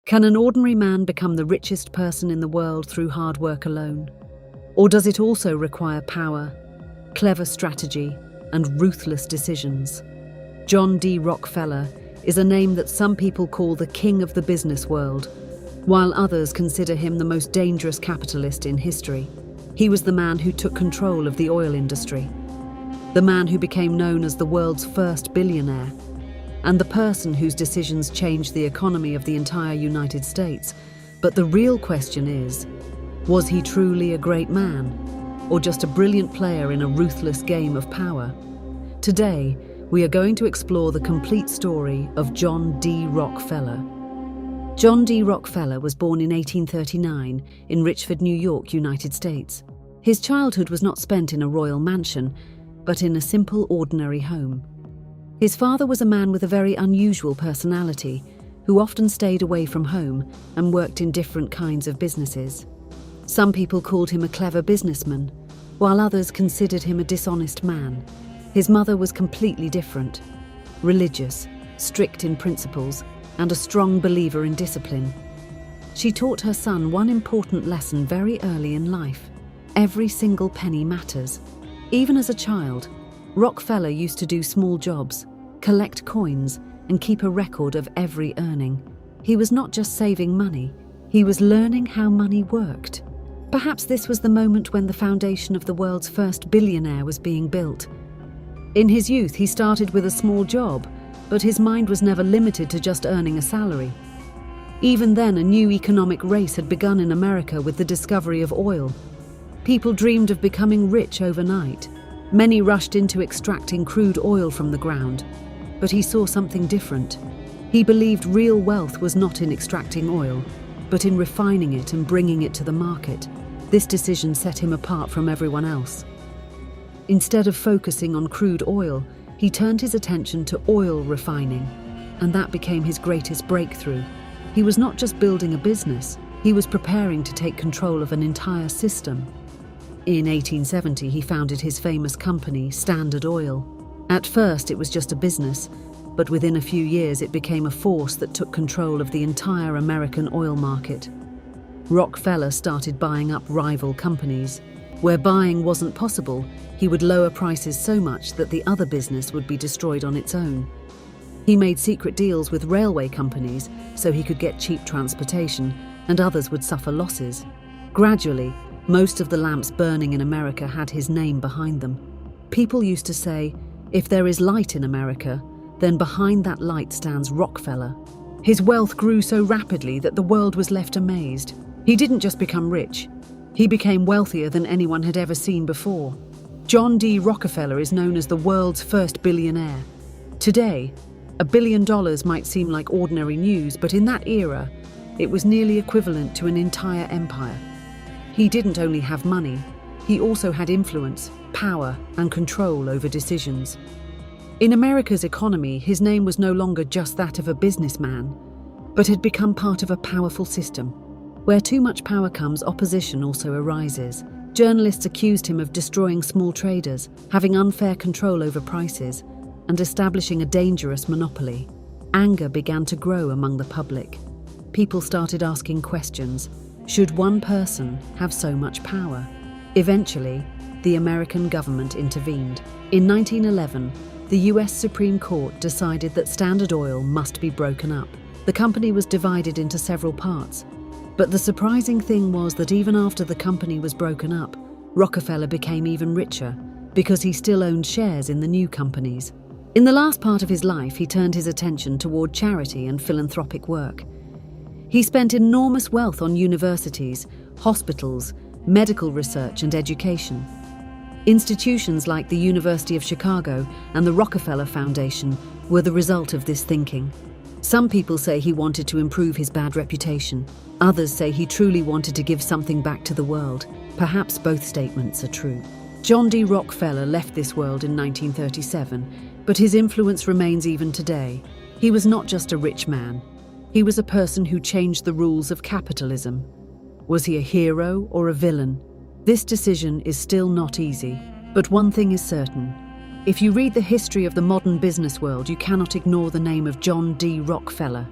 Can an ordinary man become the richest person in the world through hard work alone? Or does it also require power, clever strategy, and ruthless decisions? John D. Rockefeller is a name that some people call the king of the business world, while others consider him the most dangerous capitalist in history. He was the man who took control of the oil industry, the man who became known as the world's first billionaire, and the person whose decisions changed the economy of the entire United States. But the real question is, was he truly a great man, or just a brilliant player in a ruthless game of power? Today, we are going to explore the complete story of John D. Rockefeller. John D. Rockefeller was born in 1839 in Richford, New York, United States. His childhood was not spent in a royal mansion, but in a simple, ordinary home. His father was a man with a very unusual personality, who often stayed away from home and worked in different kinds of businesses. Some people called him a clever businessman, while others considered him a dishonest man. His mother was completely different, religious, strict in principles, and a strong believer in discipline. She taught her son one important lesson very early in life: every single penny matters. Even as a child, Rockefeller used to do small jobs, collect coins, and keep a record of every earning. He was not just saving money, he was learning how money worked. Perhaps this was the moment when the foundation of the world's first billionaire was being built. In his youth, he started with a small job, but his mind was never limited to just earning a salary. Even then, a new economic race had begun in America with the discovery of oil. People dreamed of becoming rich overnight. Many rushed into extracting crude oil from the ground, but he saw something different. He believed real wealth was not in extracting oil, but in refining it and bringing it to the market. This decision set him apart from everyone else. Instead of focusing on crude oil, he turned his attention to oil refining, and that became his greatest breakthrough. He was not just building a business, he was preparing to take control of an entire system. In 1870, he founded his famous company, Standard Oil. At first, it was just a business, but within a few years it became a force that took control of the entire American oil market. Rockefeller started buying up rival companies. Where buying wasn't possible, he would lower prices so much that the other business would be destroyed on its own. He made secret deals with railway companies so he could get cheap transportation, and others would suffer losses. Gradually, most of the lamps burning in America had his name behind them. People used to say, if there is light in America, then behind that light stands Rockefeller. His wealth grew so rapidly that the world was left amazed. He didn't just become rich, he became wealthier than anyone had ever seen before. John D. Rockefeller is known as the world's first billionaire. Today, $1 billion might seem like ordinary news, but in that era, it was nearly equivalent to an entire empire. He didn't only have money, he also had influence, power, and control over decisions. In America's economy, his name was no longer just that of a businessman, but had become part of a powerful system. Where too much power comes, opposition also arises. Journalists accused him of destroying small traders, having unfair control over prices, and establishing a dangerous monopoly. Anger began to grow among the public. People started asking questions. Should one person have so much power? Eventually, the American government intervened. In 1911, the US Supreme Court decided that Standard Oil must be broken up. The company was divided into several parts. But the surprising thing was that even after the company was broken up, Rockefeller became even richer because he still owned shares in the new companies. In the last part of his life, he turned his attention toward charity and philanthropic work. He spent enormous wealth on universities, hospitals, medical research, and education. Institutions like the University of Chicago and the Rockefeller Foundation were the result of this thinking. Some people say he wanted to improve his bad reputation. Others say he truly wanted to give something back to the world. Perhaps both statements are true. John D. Rockefeller left this world in 1937, but his influence remains even today. He was not just a rich man. He was a person who changed the rules of capitalism. Was he a hero or a villain? This decision is still not easy, but one thing is certain. If you read the history of the modern business world, you cannot ignore the name of John D. Rockefeller.